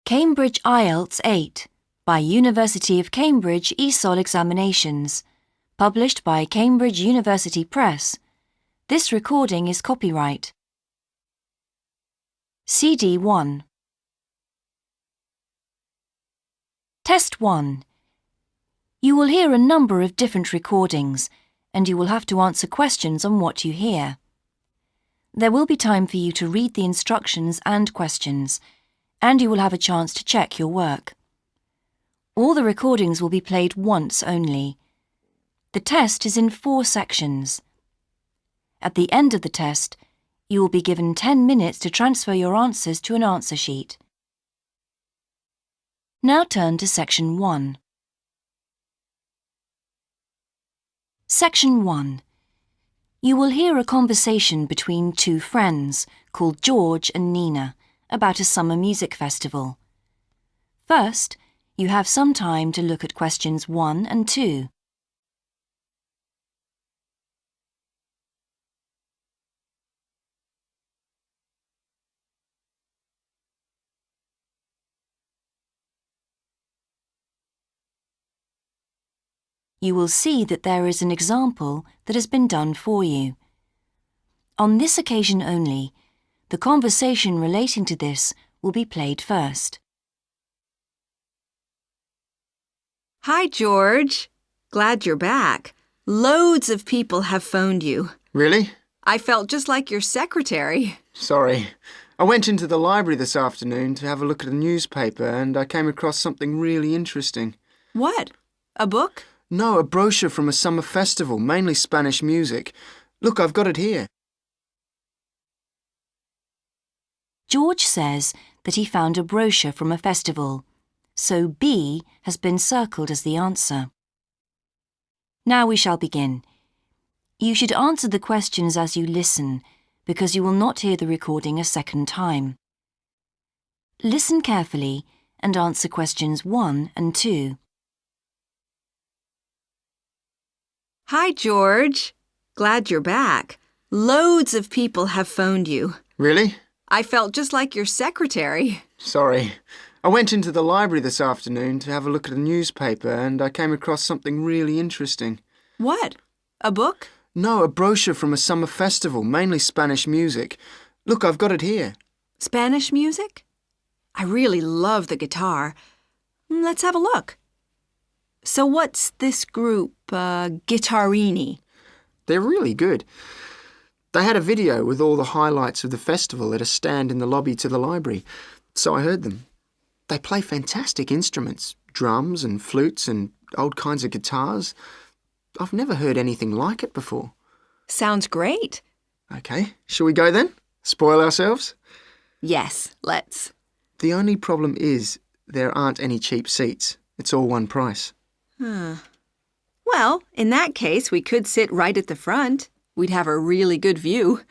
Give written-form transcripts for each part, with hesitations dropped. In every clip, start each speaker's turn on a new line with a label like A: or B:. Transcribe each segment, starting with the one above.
A: Cambridge IELTS 8 by University of Cambridge ESOL Examinations, published by Cambridge University Press. This recording is copyright. CD 1. Test 1. You will hear a number of different recordings, and you will have to answer questions on what you hear. There will be time for you to read the instructions and questions, and you will have a chance to check your work. All the recordings will be played once only. The test is in 4 sections. At the end of the test, you will be given 10 minutes to transfer your answers to an answer sheet. Now turn to Section 1. Section 1. You will hear a conversation between 2 friends called George and Nina about a summer music festival. First, you have some time to look at questions 1 and 2. You will see that there is an example that has been done for you. On this occasion only, the conversation relating to this will be played first.
B: Hi, George. Glad you're back. Loads of people have phoned you.
C: Really?
B: I felt just like your secretary.
C: Sorry. I went into the library this afternoon to have a look at a newspaper and I came across something really interesting.
B: What? A book?
C: No, a brochure from a summer festival, mainly Spanish music. Look, I've got it here.
A: George says that he found a brochure from a festival, so B has been circled as the answer. Now we shall begin. You should answer the questions as you listen, because you will not hear the recording a second time. Listen carefully and answer questions 1 and 2.
B: Hi, George. Glad you're back. Loads of people have phoned you.
C: Really?
B: I felt just like your secretary.
C: Sorry. I went into the library this afternoon to have a look at a newspaper and I came across something really interesting.
B: What? A book?
C: No, a brochure from a summer festival, mainly Spanish music. Look, I've got it here.
B: Spanish music? I really love the guitar. Let's have a look. So what's this group, Guittarini?
C: They're really good. They had a video with all the highlights of the festival at a stand in the lobby to the library, so I heard them. They play fantastic instruments, drums and flutes and old kinds of guitars. I've never heard anything like it before.
B: Sounds great.
C: OK, shall we go then? Spoil ourselves?
B: Yes, let's.
C: The only problem is there aren't any cheap seats. It's all one price.
B: Well, in that case, we could sit right at the front. We'd have a really good view.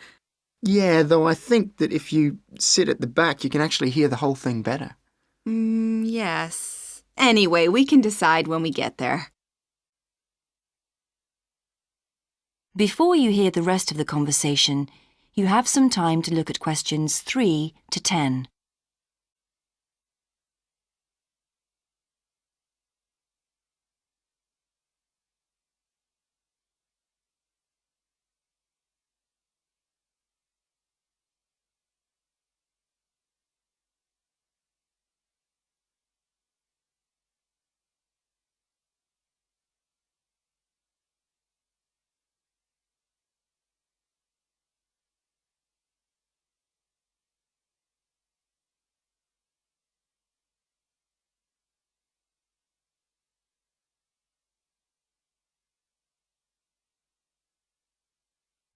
C: Yeah, though I think that if you sit at the back, you can actually hear the whole thing better.
B: Yes. Anyway, we can decide when we get there.
A: Before you hear the rest of the conversation, you have some time to look at questions 3 to 10.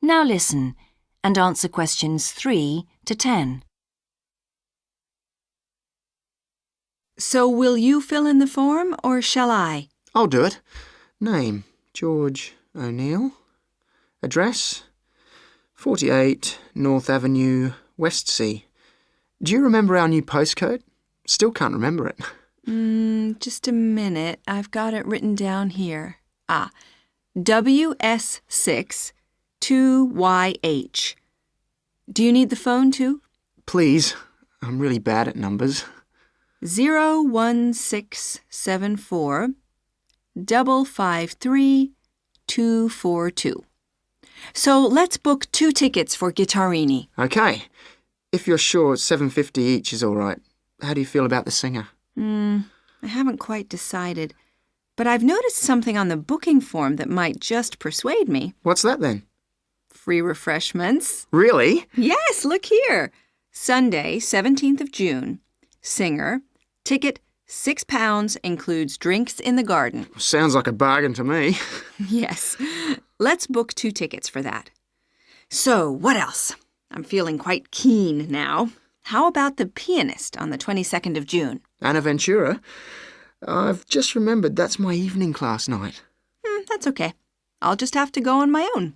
A: Now listen and answer questions 3 to 10.
B: So will you fill in the form or shall I?
C: I'll do it. Name, George O'Neill. Address, 48 North Avenue, Westsea. Do you remember our new postcode? Still can't remember it.
B: Just a minute. I've got it written down here. WS6 2YH. Do you need the phone too?
C: Please. I'm really bad at numbers.
B: 01674 553 242. So let's book 2 tickets for Guittarini.
C: Okay. If you're sure $7.50 each is all right, how do you feel about the singer?
B: I haven't quite decided, but I've noticed something on the booking form that might just persuade me.
C: What's that then?
B: Free refreshments.
C: Really?
B: Yes, look here. Sunday, 17th of June. Singer. Ticket, £6, includes drinks in the garden.
C: Sounds like a bargain to me.
B: Yes. Let's book 2 tickets for that. So, what else? I'm feeling quite keen now. How about the pianist on the 22nd of June?
C: Anna Ventura? I've just remembered that's my evening class night.
B: That's okay. I'll just have to go on my own.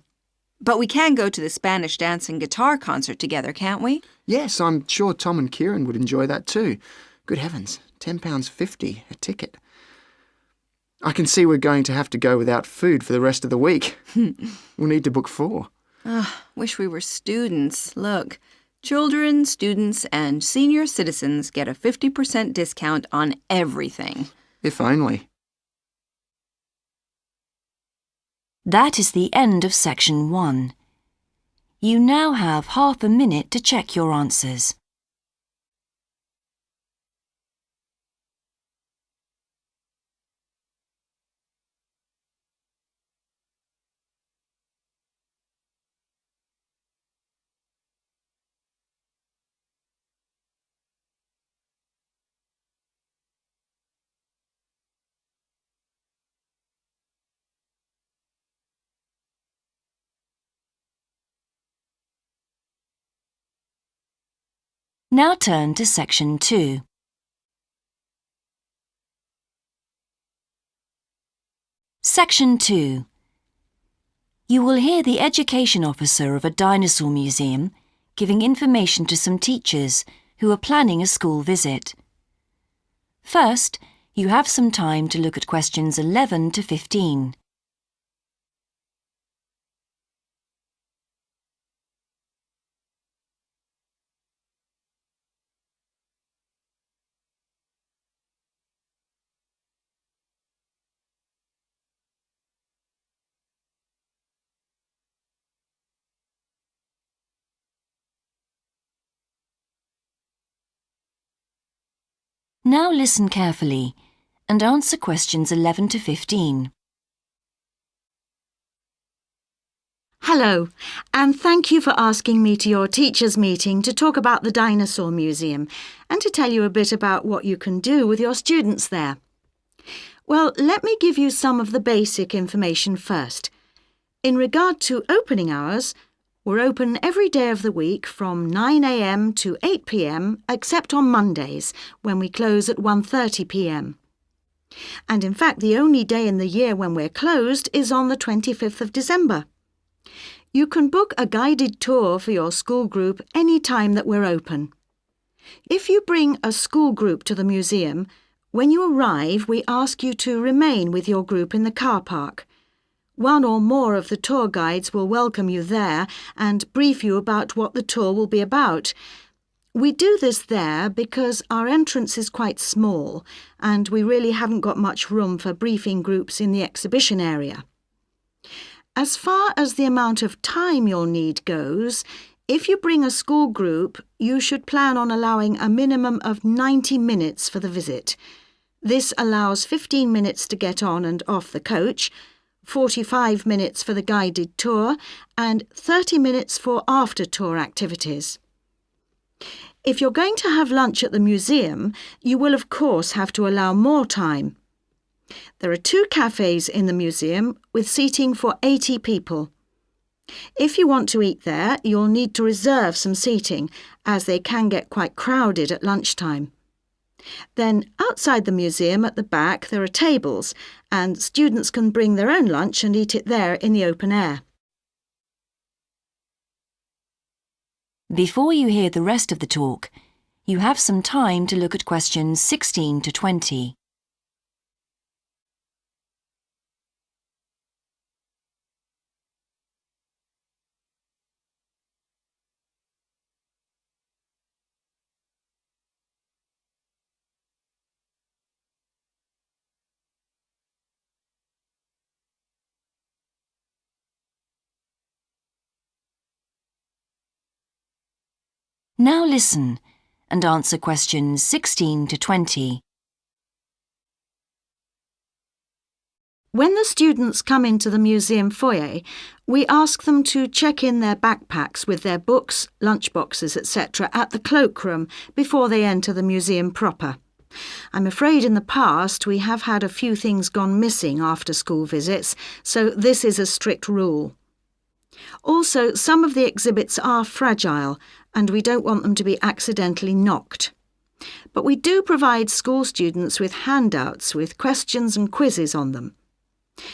B: But we can go to the Spanish dance and guitar concert together, can't we?
C: Yes, I'm sure Tom and Kieran would enjoy that too. Good heavens, £10.50 a ticket. I can see we're going to have to go without food for the rest of the week. We'll need to book 4.
B: Wish we were students. Look, children, students, and senior citizens get a 50% discount on everything.
C: If only.
A: That is the end of section 1. You now have half a minute to check your answers. Now turn to section 2. Section 2. You will hear the education officer of a dinosaur museum giving information to some teachers who are planning a school visit. First, you have some time to look at questions 11 to 15. Now listen carefully and answer questions 11 to 15.
D: Hello, and thank you for asking me to your teachers' meeting to talk about the Dinosaur Museum and to tell you a bit about what you can do with your students there. Well, let me give you some of the basic information first. In regard to opening hours, we're open every day of the week from 9 a.m. to 8 p.m. except on Mondays, when we close at 1:30 p.m. And in fact, the only day in the year when we're closed is on the 25th of December. You can book a guided tour for your school group any time that we're open. If you bring a school group to the museum, when you arrive, we ask you to remain with your group in the car park. One or more of the tour guides will welcome you there and brief you about what the tour will be about. We do this there because our entrance is quite small and we really haven't got much room for briefing groups in the exhibition area. As far as the amount of time you'll need goes, if you bring a school group, you should plan on allowing a minimum of 90 minutes for the visit. This allows 15 minutes to get on and off the coach, 45 minutes for the guided tour, and 30 minutes for after-tour activities. If you're going to have lunch at the museum, you will of course have to allow more time. There are 2 cafes in the museum with seating for 80 people. If you want to eat there, you'll need to reserve some seating, as they can get quite crowded at lunchtime. Then, outside the museum at the back, there are tables, and students can bring their own lunch and eat it there in the open air.
A: Before you hear the rest of the talk, you have some time to look at questions 16 to 20. Now listen and answer questions 16 to 20.
D: When the students come into the museum foyer, we ask them to check in their backpacks with their books, lunchboxes, etc. at the cloakroom before they enter the museum proper. I'm afraid in the past we have had a few things gone missing after school visits, so this is a strict rule. Also, some of the exhibits are fragile and we don't want them to be accidentally knocked. But we do provide school students with handouts with questions and quizzes on them.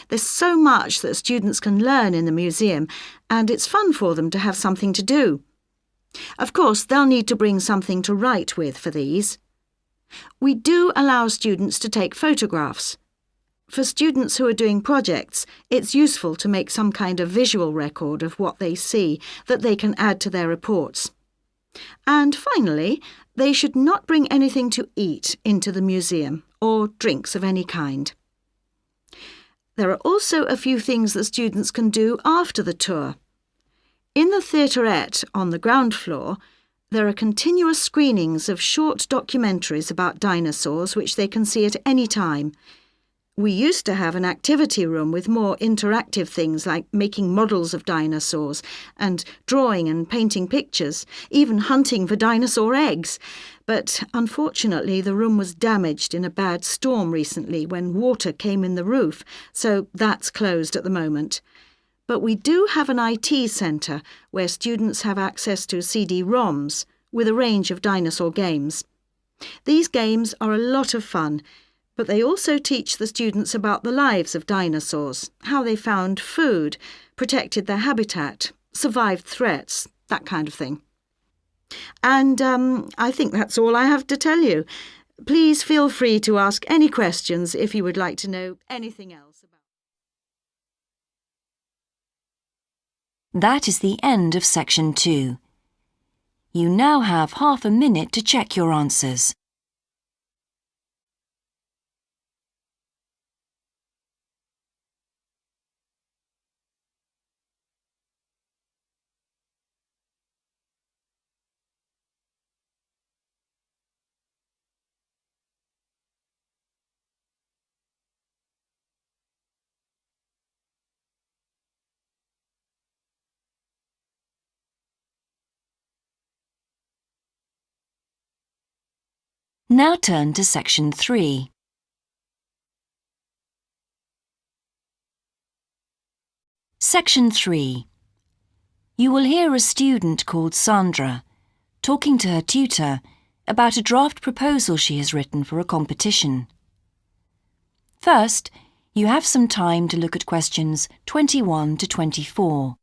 D: There's so much that students can learn in the museum, and it's fun for them to have something to do. Of course, they'll need to bring something to write with for these. We do allow students to take photographs. For students who are doing projects, it's useful to make some kind of visual record of what they see that they can add to their reports. And finally, they should not bring anything to eat into the museum or drinks of any kind. There are also a few things that students can do after the tour. In the theaterette on the ground floor, there are continuous screenings of short documentaries about dinosaurs which they can see at any time. We used to have an activity room with more interactive things like making models of dinosaurs and drawing and painting pictures, even hunting for dinosaur eggs. But unfortunately, the room was damaged in a bad storm recently when water came in the roof, so that's closed at the moment. But we do have an IT centre where students have access to CD-ROMs with a range of dinosaur games. These games are a lot of fun, but they also teach the students about the lives of dinosaurs, how they found food, protected their habitat, survived threats, that kind of thing. And I think that's all I have to tell you. Please feel free to ask any questions if you would like to know anything else about.
A: That is the end of section 2. You now have half a minute to check your answers. Now turn to section 3. Section 3. You will hear a student called Sandra talking to her tutor about a draft proposal she has written for a competition. First, you have some time to look at questions 21 to 24.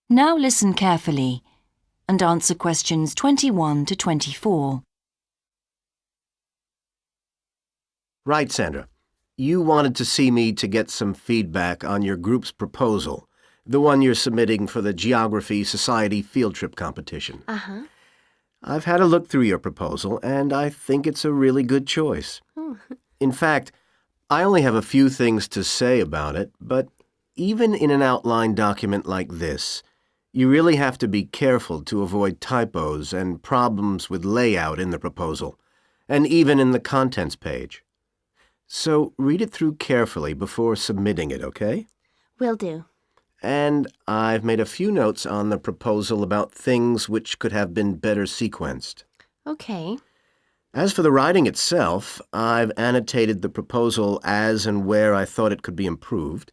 A: Now listen carefully and answer questions 21 to 24.
E: Right, Sandra. You wanted to see me to get some feedback on your group's proposal, the one you're submitting for the Geography Society field trip competition.
F: Uh-huh.
E: I've had a look through your proposal, and I think it's a really good choice.
F: Oh.
E: In fact, I only have a few things to say about it, but even in an outline document like this, you really have to be careful to avoid typos and problems with layout in the proposal, and even in the contents page. So read it through carefully before submitting it, okay?
F: Will do.
E: And I've made a few notes on the proposal about things which could have been better sequenced.
F: Okay.
E: As for the writing itself, I've annotated the proposal as and where I thought it could be improved.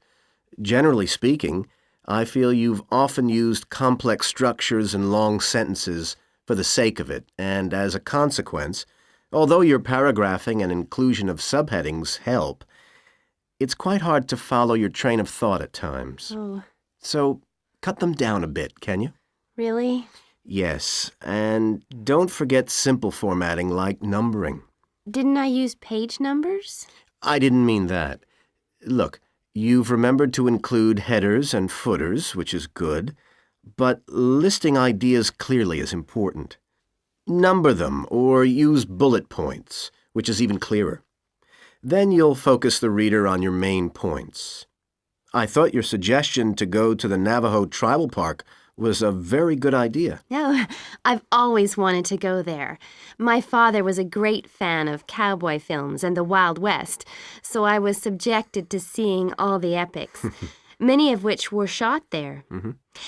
E: Generally speaking, I feel you've often used complex structures and long sentences for the sake of it, and as a consequence, although your paragraphing and inclusion of subheadings help, it's quite hard to follow your train of thought at times.
F: Oh,
E: So cut them down a bit, can you?
F: really?
E: Yes, and don't forget simple formatting like numbering.
F: Didn't I use page numbers?
E: I didn't mean that. Look, you've remembered to include headers and footers, which is good, but listing ideas clearly is important. Number them or use bullet points, which is even clearer. Then you'll focus the reader on your main points. I thought your suggestion to go to the Navajo Tribal Park was a very good idea.
F: No, I've always wanted to go there. My father was a great fan of cowboy films and the Wild West, so I was subjected to seeing all the epics, many of which were shot there.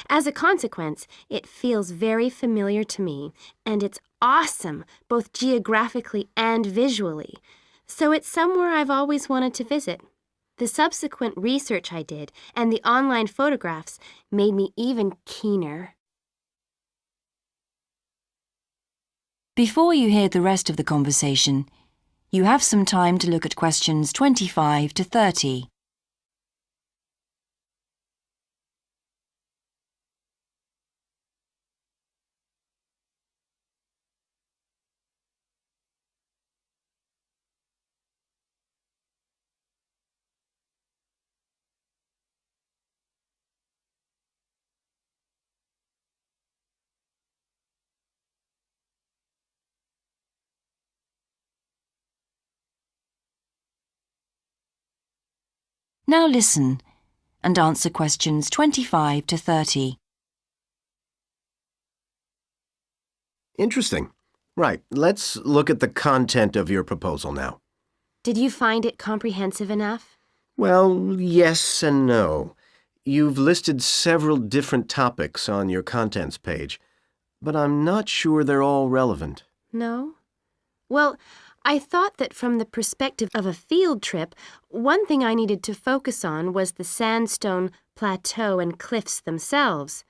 F: As a consequence, it feels very familiar to me, and it's awesome, both geographically and visually. So it's somewhere I've always wanted to visit. The subsequent research I did and the online photographs made me even keener.
A: Before you hear the rest of the conversation, you have some time to look at questions 25 to 30. Now listen and answer questions 25 to 30.
E: Interesting. Right, let's look at the content of your proposal now.
F: Did you find it comprehensive enough?
E: Well, yes and no. You've listed several different topics on your contents page, but I'm not sure they're all relevant.
F: No? Well, I thought that from the perspective of a field trip, one thing I needed to focus on was the sandstone plateau and cliffs themselves.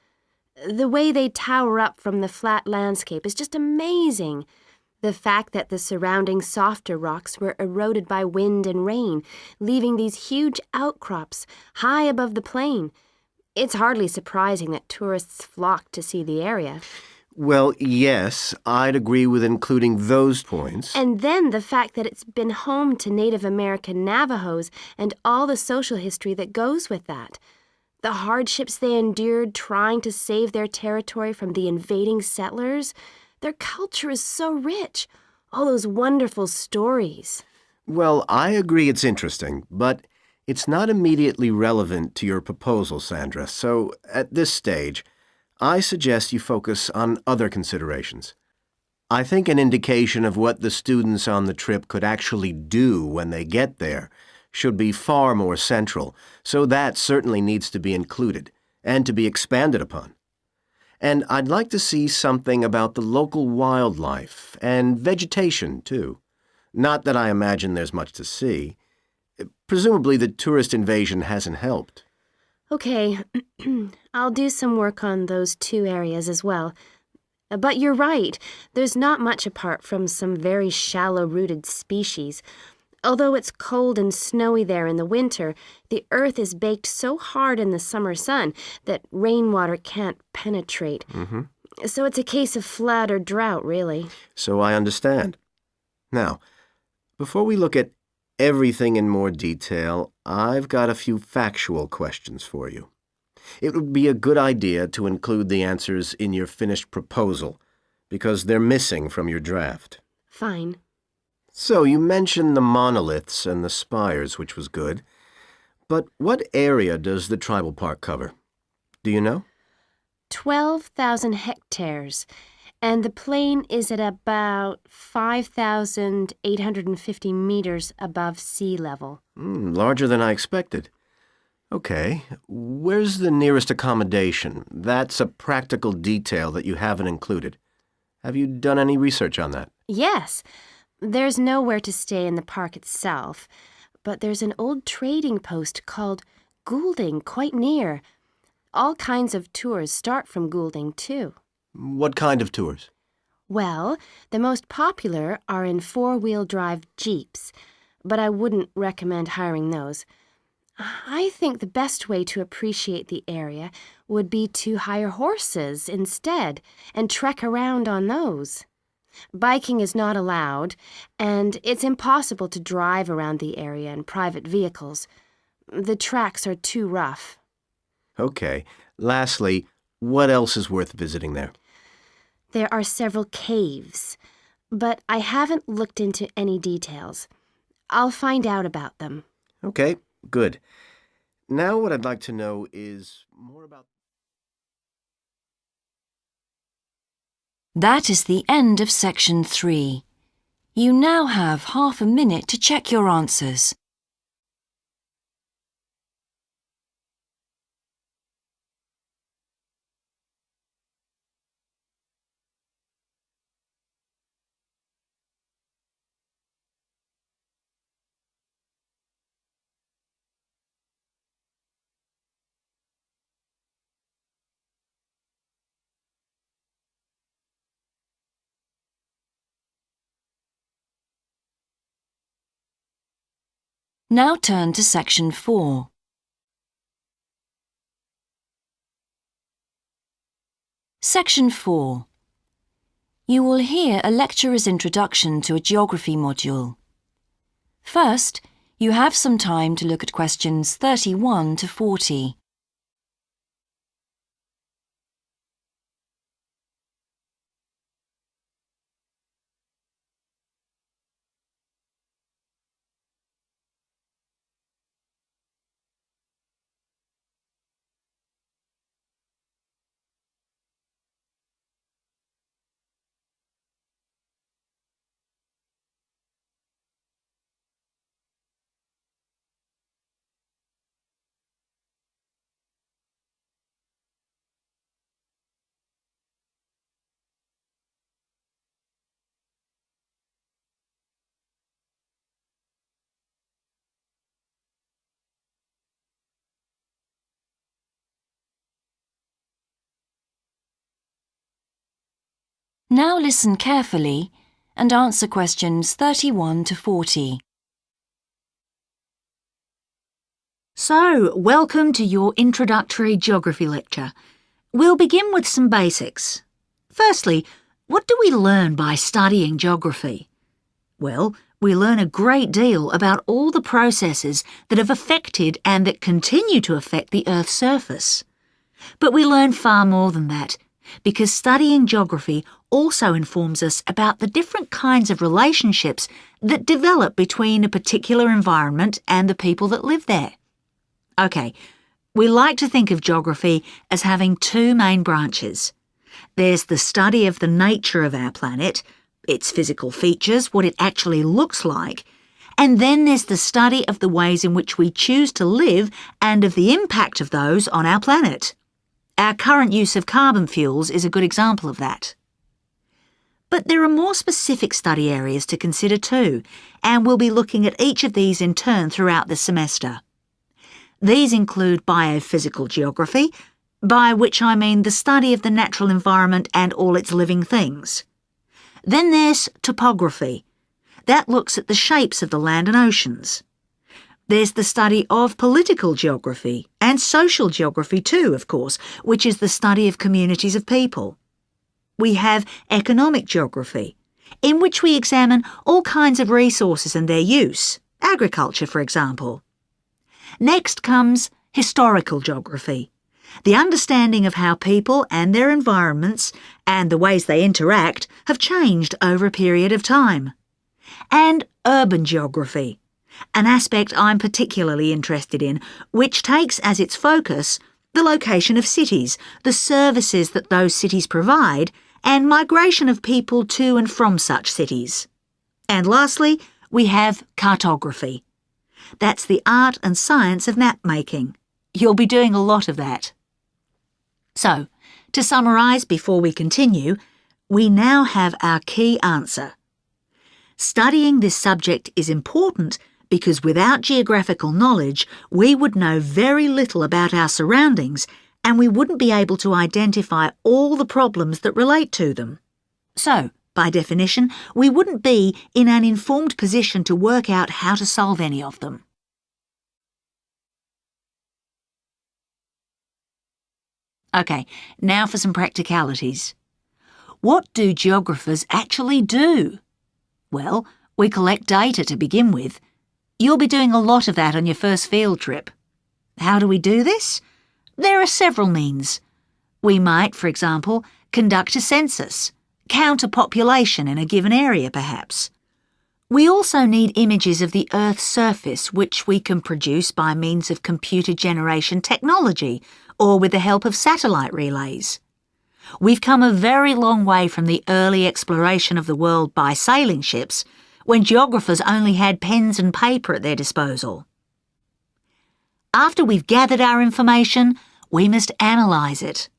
F: The way they tower up from the flat landscape is just amazing. The fact that the surrounding softer rocks were eroded by wind and rain, leaving these huge outcrops high above the plain. It's hardly surprising that tourists flock to see the area.
E: Well, yes, I'd agree with including those points.
F: And then the fact that it's been home to Native American Navajos and all the social history that goes with that. The hardships they endured trying to save their territory from the invading settlers. Their culture is so rich. All those wonderful stories.
E: Well, I agree it's interesting, but it's not immediately relevant to your proposal, Sandra, so at this stage, I suggest you focus on other considerations. I think an indication of what the students on the trip could actually do when they get there should be far more central, so that certainly needs to be included and to be expanded upon. And I'd like to see something about the local wildlife and vegetation, too. Not that I imagine there's much to see. Presumably the tourist invasion hasn't helped.
F: Okay, I'll do some work on those two areas as well. But you're right, there's not much apart from some very shallow-rooted species. Although it's cold and snowy there in the winter, the earth is baked so hard in the summer sun that rainwater can't penetrate. So it's a case of flood or drought, really.
E: So I understand. Now, before we look at everything in more detail, I've got a few factual questions for you. It would be a good idea to include the answers in your finished proposal, because they're missing from your draft.
F: Fine.
E: So you mentioned the monoliths and the spires, which was good. But what area does the tribal park cover? Do you know?
F: 12,000 hectares, and the plain is at about 5,850 meters above sea level.
E: Larger than I expected. Okay, where's the nearest accommodation? That's a practical detail that you haven't included. Have you done any research on that?
F: Yes, there's nowhere to stay in the park itself, but there's an old trading post called Goulding quite near. All kinds of tours start from Goulding, too.
E: What kind of tours?
F: Well, the most popular are in four-wheel drive Jeeps, but I wouldn't recommend hiring those. I think the best way to appreciate the area would be to hire horses instead and trek around on those. Biking is not allowed, and it's impossible to drive around the area in private vehicles. The tracks are too rough.
E: Okay. Lastly, what else is worth visiting there?
F: There are several caves, but I haven't looked into any details. I'll find out about them.
E: Okay, good. Now what I'd like to know is more about...
A: That is the end of section 3. You now have half a minute to check your answers. Now turn to section 4. Section 4. You will hear a lecturer's introduction to a geography module. First, you have some time to look at questions 31 to 40. Now listen carefully and answer questions 31 to 40.
G: So, welcome to your introductory geography lecture. We'll begin with some basics. Firstly, what do we learn by studying geography? Well, we learn a great deal about all the processes that have affected and that continue to affect the Earth's surface. But we learn far more than that, because studying geography also informs us about the different kinds of relationships that develop between a particular environment and the people that live there. Okay, we like to think of geography as having two main branches. There's the study of the nature of our planet, its physical features, what it actually looks like, and then there's the study of the ways in which we choose to live and of the impact of those on our planet. Our current use of carbon fuels is a good example of that. But there are more specific study areas to consider too, and we'll be looking at each of these in turn throughout the semester. These include biophysical geography, by which I mean the study of the natural environment and all its living things. Then there's topography. That looks at the shapes of the land and oceans. There's the study of political geography, and social geography too, of course, which is the study of communities of people. We have economic geography, in which we examine all kinds of resources and their use, agriculture, for example. Next comes historical geography, the understanding of how people and their environments and the ways they interact have changed over a period of time. And urban geography, an aspect I'm particularly interested in, which takes as its focus the location of cities, the services that those cities provide, and migration of people to and from such cities. And lastly, we have cartography. That's the art and science of map making. You'll be doing a lot of that. So, to summarise before we continue, we now have our key answer. Studying this subject is important because without geographical knowledge, we would know very little about our surroundings and we wouldn't be able to identify all the problems that relate to them. So, by definition, we wouldn't be in an informed position to work out how to solve any of them. OK, now for some practicalities. What do geographers actually do? Well, we collect data to begin with. You'll be doing a lot of that on your first field trip. How do we do this? There are several means. We might, for example, conduct a census, count a population in a given area perhaps. We also need images of the Earth's surface which we can produce by means of computer generation technology or with the help of satellite relays. We've come a very long way from the early exploration of the world by sailing ships, when geographers only had pens and paper at their disposal. After we've gathered our information, we must analyse it.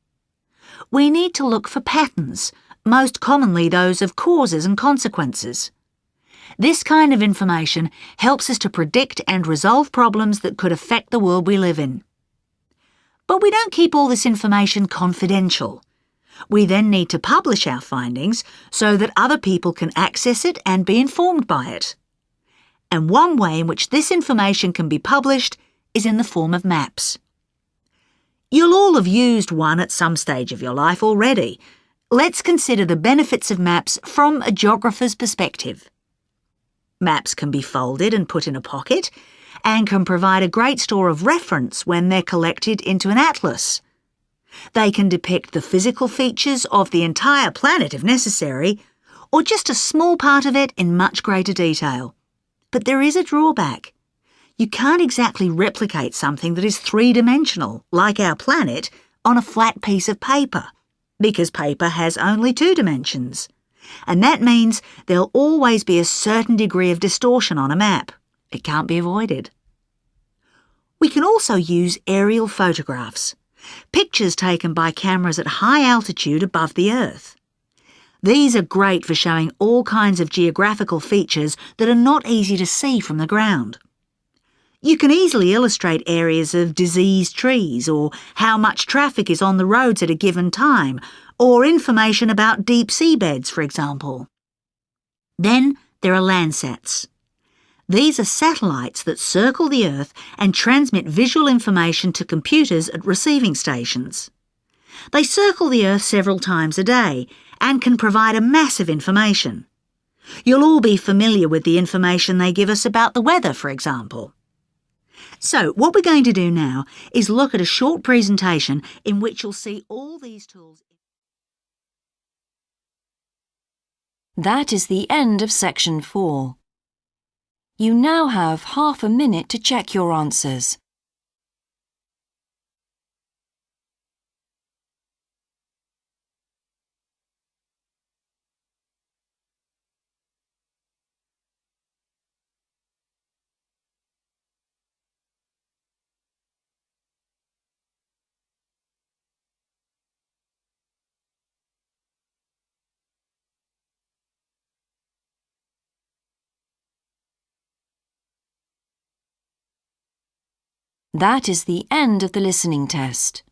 G: We need to look for patterns, most commonly those of causes and consequences. This kind of information helps us to predict and resolve problems that could affect the world we live in. But we don't keep all this information confidential. We then need to publish our findings so that other people can access it and be informed by it. And one way in which this information can be published is in the form of maps. You'll all have used one at some stage of your life already. Let's consider the benefits of maps from a geographer's perspective. Maps can be folded and put in a pocket and can provide a great store of reference when they're collected into an atlas. They can depict the physical features of the entire planet if necessary, or just a small part of it in much greater detail. But there is a drawback. You can't exactly replicate something that is three-dimensional, like our planet, on a flat piece of paper, because paper has only 2 dimensions. And that means there'll always be a certain degree of distortion on a map. It can't be avoided. We can also use aerial photographs, pictures taken by cameras at high altitude above the Earth. These are great for showing all kinds of geographical features that are not easy to see from the ground. You can easily illustrate areas of diseased trees, or how much traffic is on the roads at a given time, or information about deep seabeds, for example. Then there are Landsats. These are satellites that circle the Earth and transmit visual information to computers at receiving stations. They circle the Earth several times a day and can provide a massive information. You'll all be familiar with the information they give us about the weather, for example. So what we're going to do now is look at a short presentation in which you'll see all these tools.
A: That is the end of section 4. You now have half a minute to check your answers. That is the end of the listening test.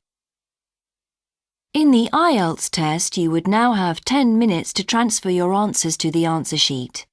A: In the IELTS test, you would now have 10 minutes to transfer your answers to the answer sheet.